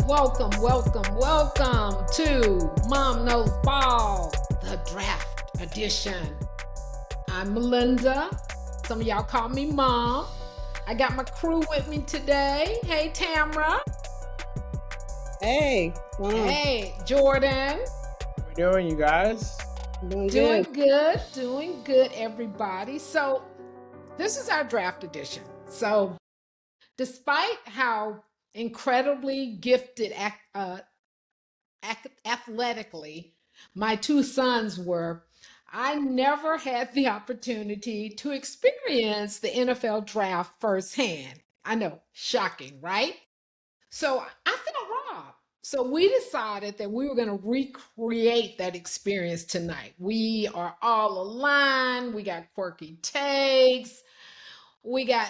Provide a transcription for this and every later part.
Welcome to Mom Knows Ball, the draft edition. I'm Melinda. Some of y'all call me Mom. I got my crew with me today. Hey, Tamra. Hey. Hey, Jordan. How we doing, you guys? Doing good, everybody. So this is our draft edition. So despite how incredibly gifted athletically my two sons were, I never had the opportunity to experience the NFL draft firsthand. I know, shocking, right? So I felt robbed. So we decided that we were going to recreate that experience tonight. We are all aligned. We got quirky takes. We got,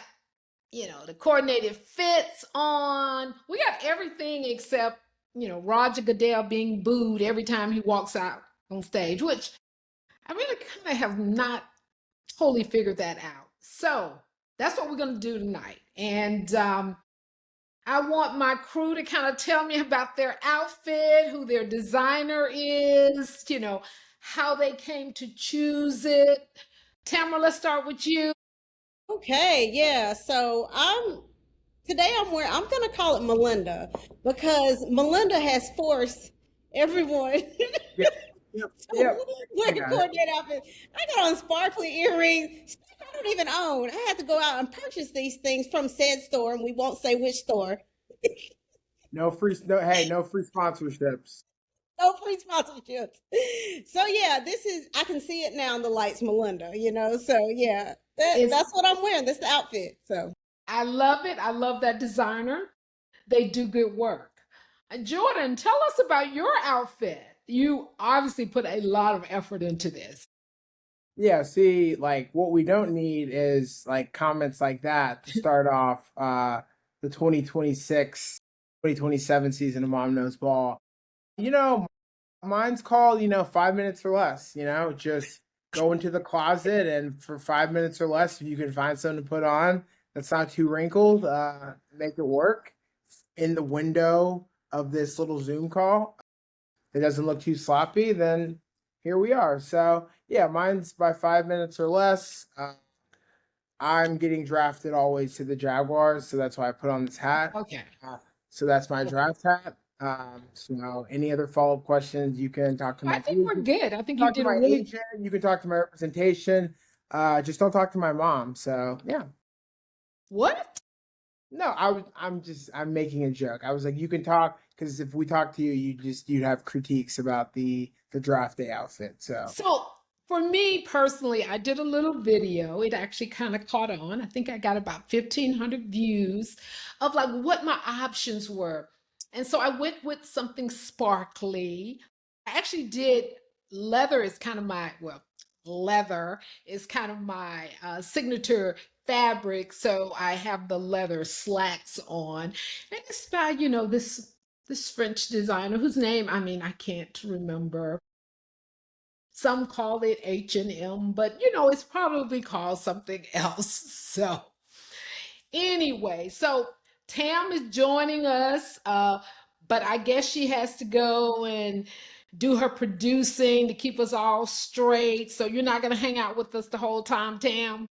the coordinated fits on. We got everything except, Roger Goodell being booed every time he walks out on stage, which I really kind of have not totally figured that out. So that's what we're going to do tonight. And I want my crew to kind of tell me about their outfit, who their designer is, how they came to choose it. Tamara, let's start with you. Okay, yeah. So I'm gonna call it Melinda because Melinda has forced everyone Yep. to wear coordinated outfits. I got on sparkly earrings, stuff I don't even own. I had to go out and purchase these things from said store, and we won't say which store. No free sponsorships. No free sponsorships. So yeah, I can see it now in the lights, Melinda, so yeah, that's what I'm wearing. That's the outfit. So I love it. I love that designer. They do good work. Jordan, tell us about your outfit. You obviously put a lot of effort into this. Yeah, see, like what we don't need is like comments like that to start off the 2026-2027 season of Mom Knows Ball. Mine's called, 5 minutes or less, just go into the closet and for 5 minutes or less, if you can find something to put on that's not too wrinkled, make it work in the window of this little Zoom call. It doesn't look too sloppy, then here we are. So yeah, mine's by 5 minutes or less. I'm getting drafted always to the Jaguars, so that's why I put on this hat. Okay. So that's my draft hat. So any other follow-up questions, you can talk to my I think we're good. I think you talk to did a my really agent, you can talk to my representation. Just don't talk to my mom. So yeah. What? No, I'm making a joke. I was like, you can talk because if we talk to you, you'd have critiques about the draft day outfit. So For me personally, I did a little video. It actually kind of caught on. I think I got about 1,500 views of like what my options were. And so I went with something sparkly. I actually did leather is kind of leather is kind of my signature fabric. So I have the leather slacks on. And it's by, this French designer whose name, I can't remember. Some call it H&M, but it's probably called something else. So anyway, so Tam is joining us, but I guess she has to go and do her producing to keep us all straight. So you're not going to hang out with us the whole time, Tam?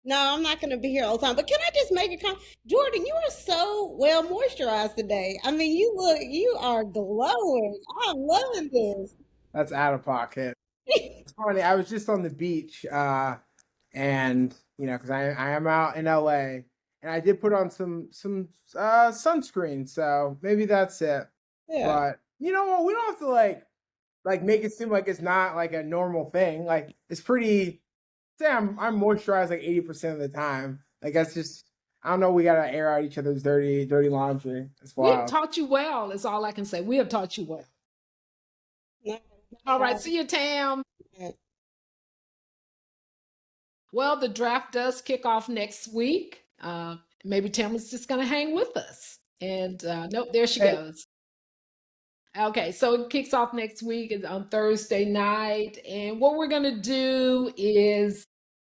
no, I'm not going to be here all the time. But can I just make a comment? Jordan, you are so well moisturized today. I mean, you are glowing. I'm loving this. that's out of pocket. It's funny. I was just on the beach, and because I am out in LA, and I did put on some sunscreen, so maybe that's it. Yeah. But you know what? We don't have to like make it seem like it's not like a normal thing. Like it's pretty. Say I'm moisturized like 80% of the time. Like that's just I don't know. We gotta air out each other's dirty laundry. It's We have wild. taught you well, is all I can say. We have taught you well. No, All right, see you, Tam. no. Well, the draft does kick off next week. Maybe Tam is just going to hang with us. And nope, there she Hey, goes. Okay, so it kicks off next week. It's on Thursday night. And what we're going to do is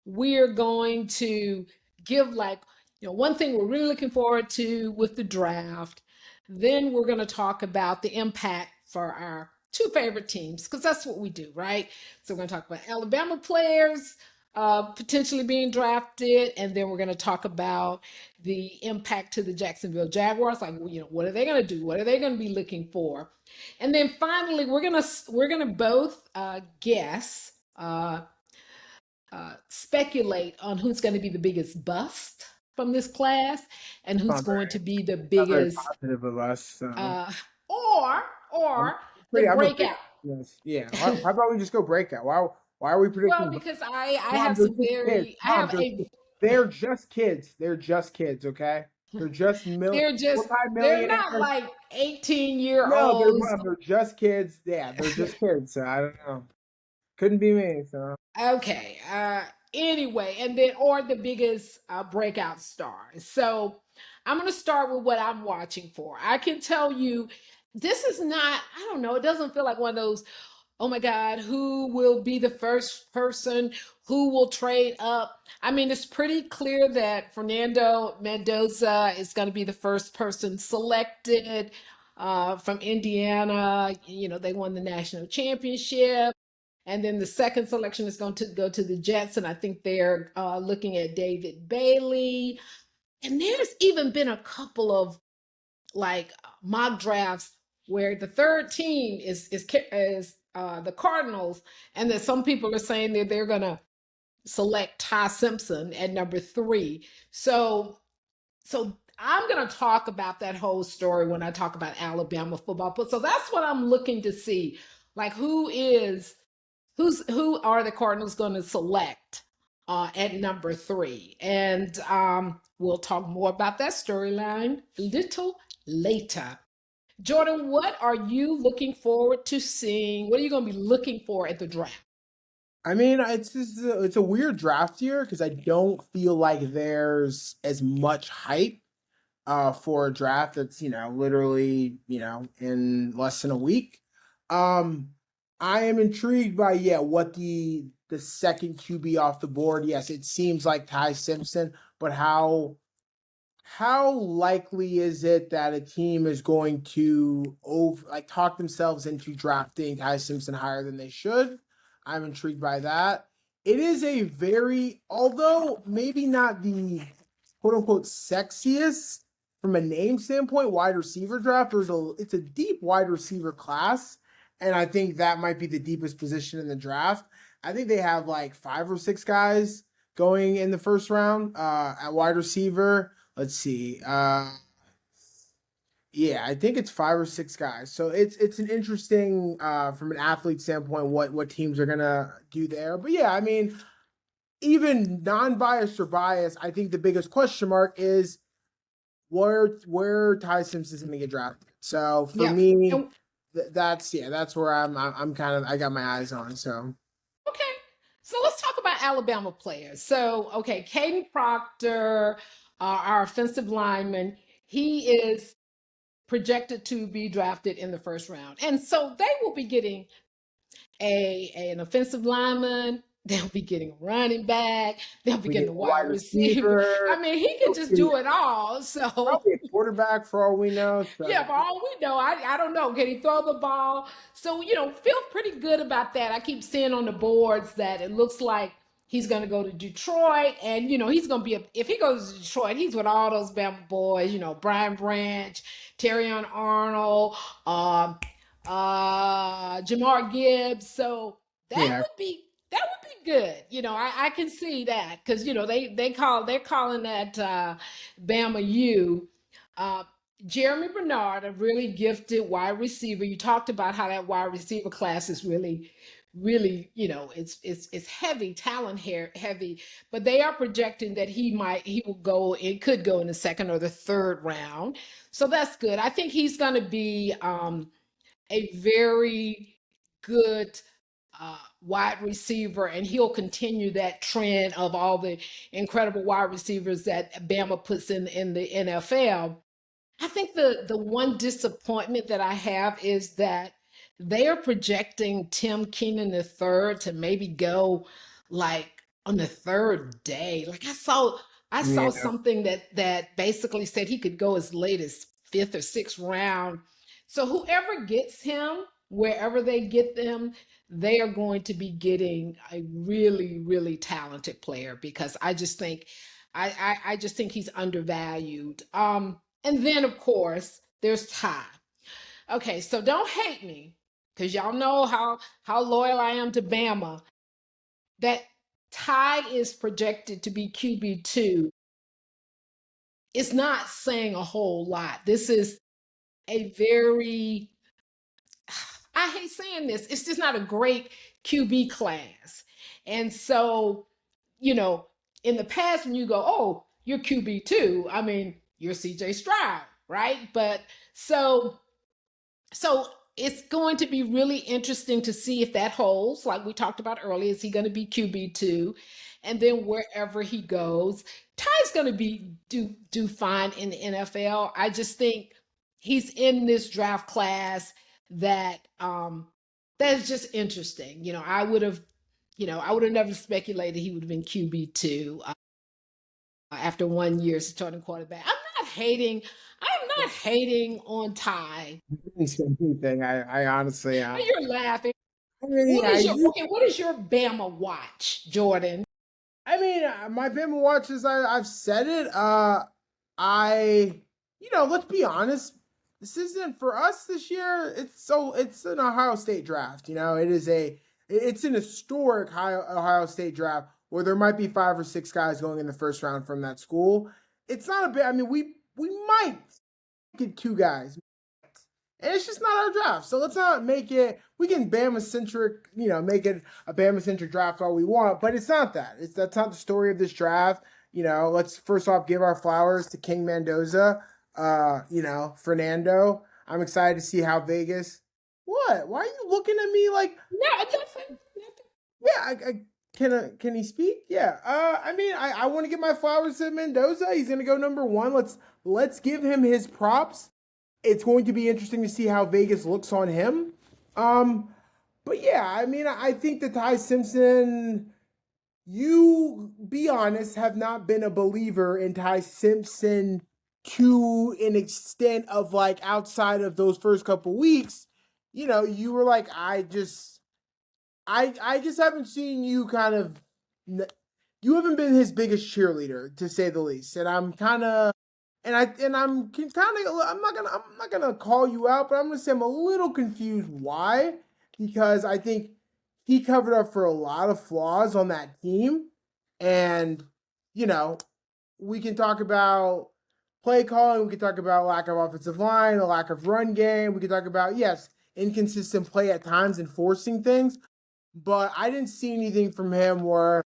we're going to give like one thing we're really looking forward to with the draft. Then we're going to talk about the impact for our two favorite teams, because that's what we do, right? So we're going to talk about Alabama players potentially being drafted, and then we're going to talk about the impact to the Jacksonville Jaguars. Like, what are they going to do? What are they going to be looking for? And then finally, we're gonna both guess. Speculate on who's going to be the biggest bust from this class and who's going to be the Not very biggest positive of us. So uh or I'm or the pretty. I'm a pretty. breakout. Yes. Yeah. How about we just go breakout? Why are we Well, predicting? because I Mom, have they're some just kids. very I Mom, have a they're just kids. They're just kids. Okay. They're just they're not multi-millionaires. like 18-year No, they're olds. mom. They're just kids. Yeah, they're just kids. So I don't know. Couldn't be me. So Okay. Anyway, and then or the biggest breakout star. So I'm going to start with what I'm watching for. I can tell you, this is not. I don't know. It doesn't feel like one of those. Oh my God, who will be the first person? Who will trade up? I mean, it's pretty clear that Fernando Mendoza is going to be the first person selected from Indiana. They won the national championship. And then the second selection is going to go to the Jets, and I think they're looking at David Bailey. And there's even been a couple of like mock drafts where the third team is the Cardinals, and that some people are saying that they're going to select Ty Simpson at number 3. So I'm going to talk about that whole story when I talk about Alabama football. But so that's what I'm looking to see, like who are the Cardinals going to select at number 3? And we'll talk more about that storyline a little later. Jordan, what are you looking forward to seeing? What are you going to be looking for at the draft? I mean, it's a weird draft year because I don't feel like there's as much hype for a draft that's literally in less than a week. Um, I am intrigued by what the second QB off the board. Yes, it seems like Ty Simpson, but how likely is it that a team is going to talk themselves into drafting Ty Simpson higher than they should? I'm intrigued by that. It is a very, although maybe not the quote unquote sexiest from a name standpoint, wide receiver draft. It's a deep wide receiver class, and I think that might be the deepest position in the draft. I think they have like 5 or 6 guys going in the first round at wide receiver. Let's see. Yeah, I think it's 5 or 6 guys. So it's an interesting from an athlete standpoint what teams are gonna do there. But yeah, I mean, even non-biased or biased, I think the biggest question mark is where Ty Simpson's gonna get drafted. So for Yeah. me, And that's where I'm kind of I got my eyes on. So okay. So let's talk about Alabama players. So, okay, Caden Proctor, our offensive lineman, he is projected to be drafted in the first round. And so they will be getting an offensive lineman. They'll be getting a running back. They'll be we getting get a a wide wide receiver. I receiver, mean, he can just do it all. So probably a quarterback for all we know. yeah, So for all we know, I don't know. Can he throw the ball? So, feel pretty good about that. I keep seeing on the boards that it looks like he's going to go to Detroit. And, he's going to be, if he goes to Detroit, he's with all those Bama boys, Brian Branch, Terrion Arnold, Jamar Gibbs. So yeah, that would be good. I can see that because, they're calling that Bama U. Uh, Jeremy Bernard, a really gifted wide receiver. You talked about how that wide receiver class is really, really, it's heavy, heavy. But they are projecting that he will go. It could go in the second or the third round. So that's good. I think he's going to be a very good wide receiver, and he'll continue that trend of all the incredible wide receivers that Bama puts in the NFL. I think the one disappointment that I have is that they are projecting Tim Keenan the third to maybe go like on the third day. Like I saw I saw Yeah. something that basically said he could go as late as fifth or sixth round. So whoever gets him, wherever they get them, they are going to be getting a really, really talented player because I just think he's undervalued. And then of course there's Ty. Okay, so don't hate me because y'all know how loyal I am to Bama. That Ty is projected to be QB2. It's not saying a whole lot. This is a very, I hate saying this, it's just not a great QB class. And so, you know, in the past, when you go, oh, you're QB2, I mean, you're CJ Stroud, right? But so so it's going to be really interesting to see if that holds. Like we talked about earlier, is he going to be QB2? And then wherever he goes, Ty's going to be do fine in the NFL. I just think he's in this draft class that that's just interesting. I would have never speculated he would have been QB2 after 1 year starting quarterback. I'm not hating on Ty. Anything. I honestly am. You're laughing. I mean, What is your Bama watch, Jordan? My Bama watches. I've said it. I, let's be honest. This isn't for us this year. It's an Ohio State draft. It's an historic Ohio State draft where there might be 5 or 6 guys going in the first round from that school. It's not a bit. I mean, we might get 2 guys. And it's just not our draft. So let's not make it, we can Bama centric, make it a Bama centric draft all we want, but it's not that. That's not the story of this draft. Let's first off give our flowers to King Mendoza, Fernando. I'm excited to see how Vegas. What? Why are you looking at me like? No, nothing. Yeah, can he speak? Yeah. I want to give my flowers to Mendoza. He's gonna go number 1. Let's give him his props. It's going to be interesting to see how Vegas looks on him. But yeah, I think that Ty Simpson, you be honest, have not been a believer in Ty Simpson to an extent of like outside of those first couple weeks. You were like, I just haven't seen you you haven't been his biggest cheerleader, to say the least. And I'm kind of, I'm not gonna call you out, but I'm gonna say I'm a little confused why, because I think he covered up for a lot of flaws on that team, and we can talk about play calling, we can talk about lack of offensive line, a lack of run game, we can talk about inconsistent play at times and forcing things, but I didn't see anything from him where.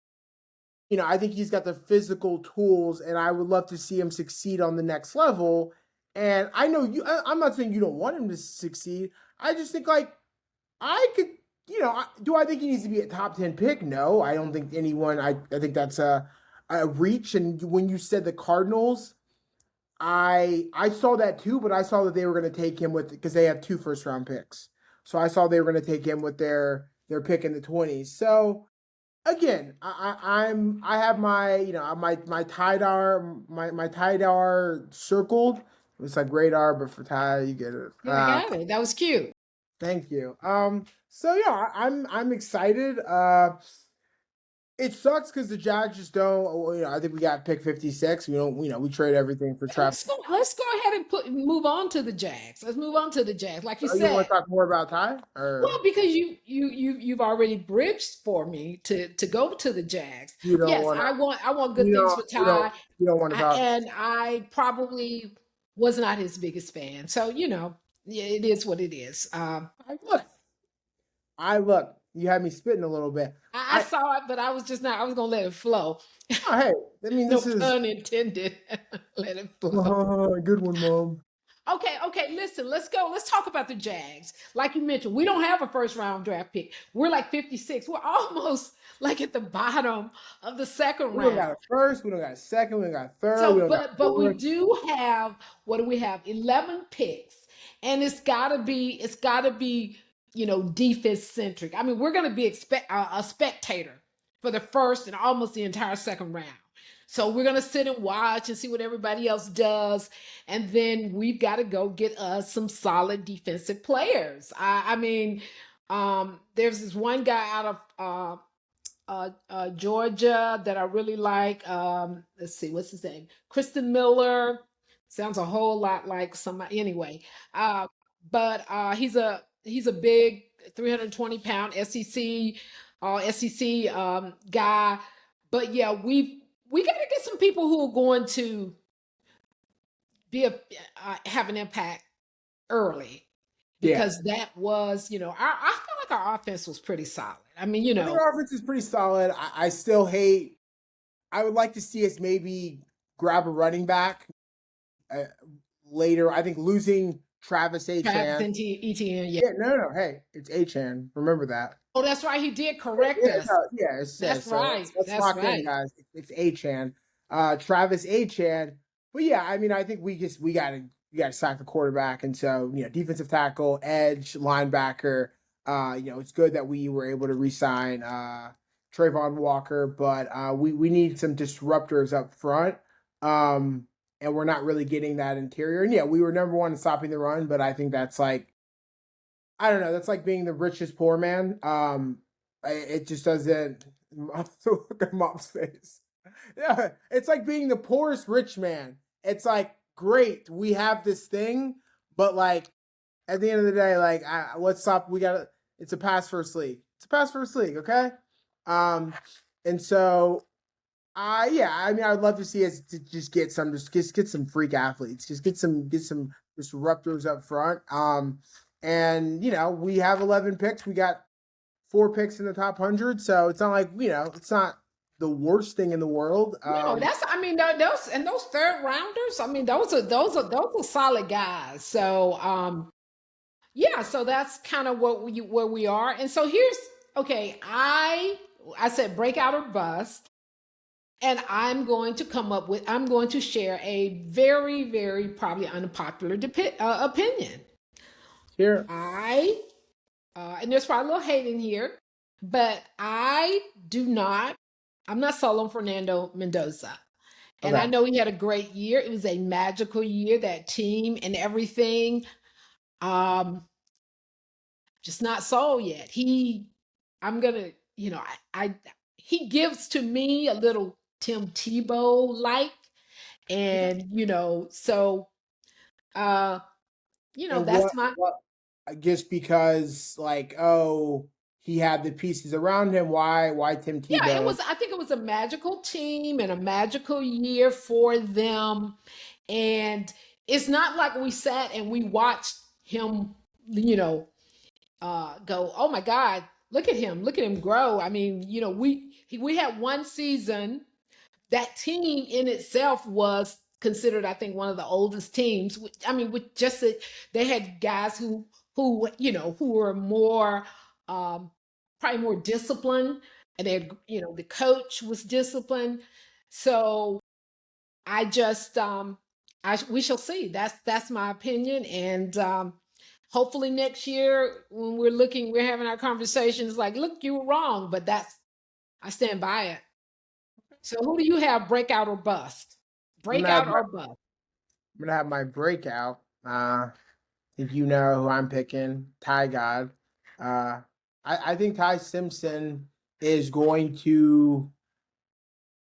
I think he's got the physical tools, and I would love to see him succeed on the next level. And I know I'm not saying you don't want him to succeed. I just think I could, do I think he needs to be a top 10 pick? No, I don't think anyone. I think that's a reach. And when you said the Cardinals, I saw that too, but I saw that they were going to take him because they have 2 first-round picks. So I saw they were going to take him with their pick in the 20s. So. Again, I have my my Tidar circled. It's like radar, but for Ty, you get it. Yeah, I got it. That was cute. Thank you. So yeah, I'm excited. It sucks because the Jags just don't. I think we got pick 56. We don't. We trade everything for Travis. Let's go ahead and move on to the Jags. Let's move on to the Jags. Like you said, you want to talk more about Ty? Well, because you've already bridged for me to go to the Jags. Yes, I want good things for Ty. You don't want to talk. And I probably was not his biggest fan. So it is what it is. Look. You had me spitting a little bit. I saw it, but I was just not. I was gonna let it flow. Oh, hey, this is pun intended. Let it flow. Oh, good one, Mom. Okay. Listen, let's go. Let's talk about the Jags. Like you mentioned, we don't have a first-round draft pick. We're like 56. We're almost like at the bottom of the second round. We don't got a first. We don't got a second. We don't got a third. So, but we do have. What do we have? 11 picks, and it's gotta be. Defense centric. We're going to be a spectator for the first and almost the entire second round. So we're going to sit and watch and see what everybody else does. And then we've got to go get us some solid defensive players. I mean, there's this one guy out of Georgia that I really like. Let's see, what's his name? Kristen Miller. Sounds a whole lot like somebody. Anyway, but he's a big 320-pound SEC guy. But yeah, we got to get some people who are going to have an impact early, Yeah. because that was, I feel like our offense was pretty solid. I mean, I think our offense is pretty solid. I still hate. I would like to see us maybe grab a running back later. I think losing Travis Etienne. Etienne, yeah. Yeah, no. Hey, it's Etienne. Remember that. Oh, that's right. He did correct us. Yeah, That's right. Let's That's lock in, guys. It's Etienne. Travis Etienne. But yeah, I mean, I think we gotta sack the quarterback, and so defensive tackle, edge, linebacker. It's good that we were able to re-sign Trayvon Walker, but we need some disruptors up front. And we're not really getting that interior. And yeah, we were number one in stopping the run, but I think that's like, I don't know, that's like being the richest poor man. It just doesn't. Look at Mom's face. Yeah, it's like being the poorest rich man. It's like, great, we have this thing, but like at the end of the day, like let's stop. It's a pass first league. It's a pass first league, okay? And so yeah, I mean, I'd love to see us to just get some freak athletes, just get some disruptors up front. And we have 11 picks. We got 4 picks in the top 100, so it's not like it's not the worst thing in the world. No, those third rounders. I mean, those are solid guys. So yeah, so that's kind of where we are. And so here's okay. I said breakout or bust. And I'm going to share a very, very probably unpopular opinion. Here. And there's probably a little hate in here, but I'm not sold on Fernando Mendoza. And I know he had a great year. It was a magical year, that team and everything. Just not sold yet. He gives to me a little Tim Tebow like, and so that's I guess because he had the pieces around him. Why Tim Tebow? Yeah, I think it was a magical team and a magical year for them, and it's not like we sat and we watched him go, oh my God, look at him grow. I mean, we had one season. That team in itself was considered, I think, one of the oldest teams. I mean, they had guys who were more, probably more disciplined, and the coach was disciplined. So I just, we shall see. That's my opinion, and hopefully next year when we're having our conversations, like, look, you were wrong, but I stand by it. So who do you have, breakout or bust? Breakout or bust? I'm going to have my breakout. If you know who I'm picking, Ty God. I think Ty Simpson is going to,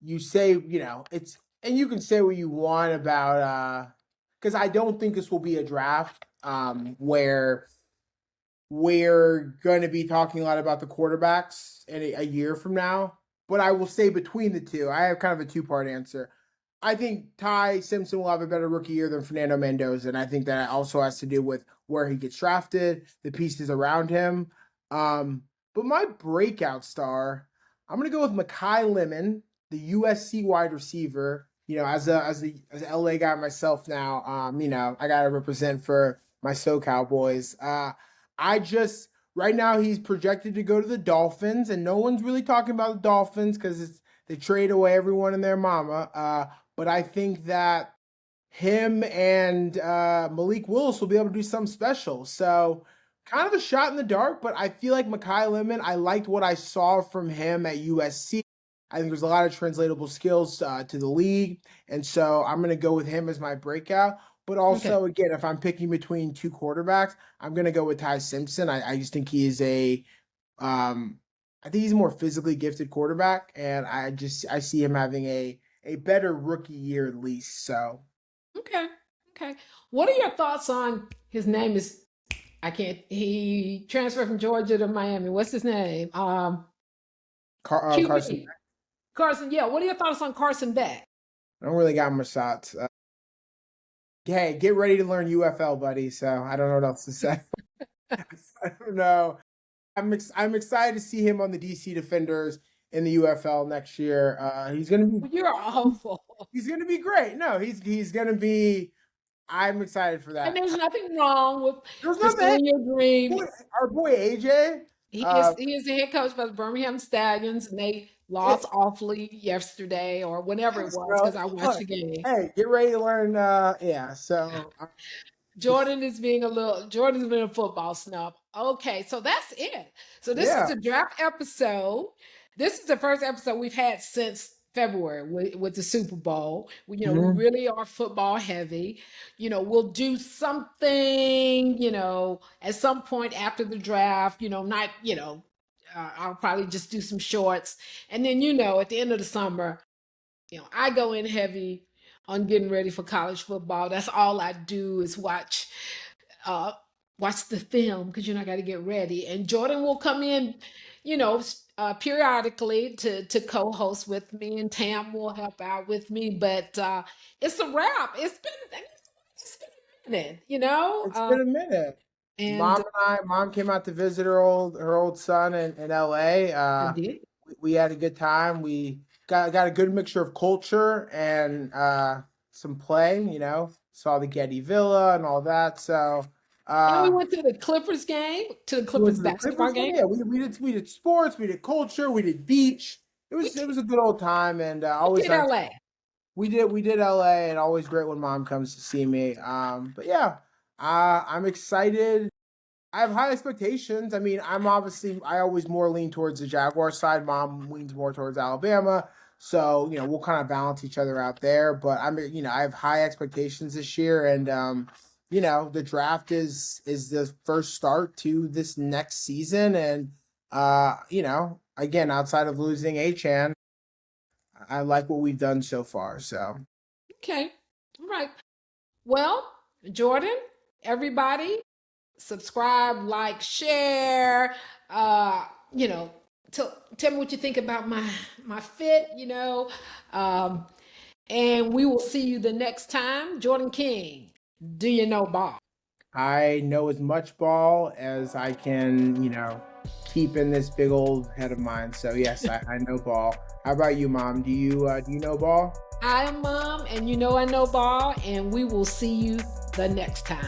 it's, and you can say what you want about, because I don't think this will be a draft where we're going to be talking a lot about the quarterbacks in a year from now. But I will say between the two, I have kind of a 2-part answer. I think Ty Simpson will have a better rookie year than Fernando Mendoza, and I think that also has to do with where he gets drafted, the pieces around him. But my breakout star, I'm going to go with Mekhi Lemon, the USC wide receiver. As a LA guy myself now, I got to represent for my SoCal boys. Right now, he's projected to go to the Dolphins, and no one's really talking about the Dolphins because they trade away everyone and their mama. But I think that him and Malik Willis will be able to do something special. So kind of a shot in the dark, but I feel like Mekhi Lemon, I liked what I saw from him at USC. I think there's a lot of translatable skills to the league. And so I'm going to go with him as my breakout. But Okay. also, again, if I'm picking between two quarterbacks, I'm going to go with Ty Simpson. I just think he is um, I think he's a more physically gifted quarterback. And I see him having a better rookie year at least. So Okay. Okay. What are your thoughts on his name is he transferred from Georgia to Miami. What's his name? Carson, QB. Carson, yeah. What are your thoughts on Carson Beck? I don't really got much thoughts. Hey, get ready to learn UFL, buddy. So I don't know what else to say. I don't know. I'm excited to see him on the DC Defenders in the UFL next year. You're awful. He's gonna be great. No, he's gonna be. I'm excited for And that. there's nothing wrong with There's nothing. pursuing your dream. Our boy AJ. He is the head coach for the Birmingham Stallions, and they lost awfully yesterday or whenever it Yes, was bro. because I watched Look, the game. hey, get ready to learn. Yeah. So Jordan's been a football snub. Okay, so that's it. So this is yeah. the draft episode. This is the first episode we've had since February with the Super Bowl. We Mhm. really are football heavy. We'll do something, at some point after the draft, not, I'll probably just do some shorts. And then, at the end of the summer, I go in heavy on getting ready for college football. That's all I do is uh, watch the film because I got to get ready. And Jordan will come in, periodically to co-host with me, and Tam will help out with me. But it's a wrap. It's been a minute, It's been a minute. and Mom came out to visit her old son in LA. I did. We had a good time. We got a good mixture of culture and some play, saw the Getty Villa and all that. So And we uh went to the Clippers game, to the we went Clippers to the basketball Clippers game. game. Yeah, we did sports, we did culture, we did beach. It We was it was a good old time and we always did nice. LA. We did LA and always great when mom comes to see me. But yeah, I'm excited. I have high expectations. I mean, I always more lean towards the Jaguar side. Mom leans more towards Alabama. So, we'll kind of balance each other out there. But I have high expectations this year. And, the draft is the first start to this next season. And, again, outside of losing Achan, I like what we've done so far. So, Okay. All right. Well, Jordan, everybody, subscribe, like, share. Uh, you know, tell me what you think about my fit. Um, and we will see you the next time. Jordan King, do you know ball? I know as much ball as I can, keep in this big old head of mine. So yes, I know ball. How about you, Mom? Do you know ball? I am mom, and I know ball, and we will see you the next time.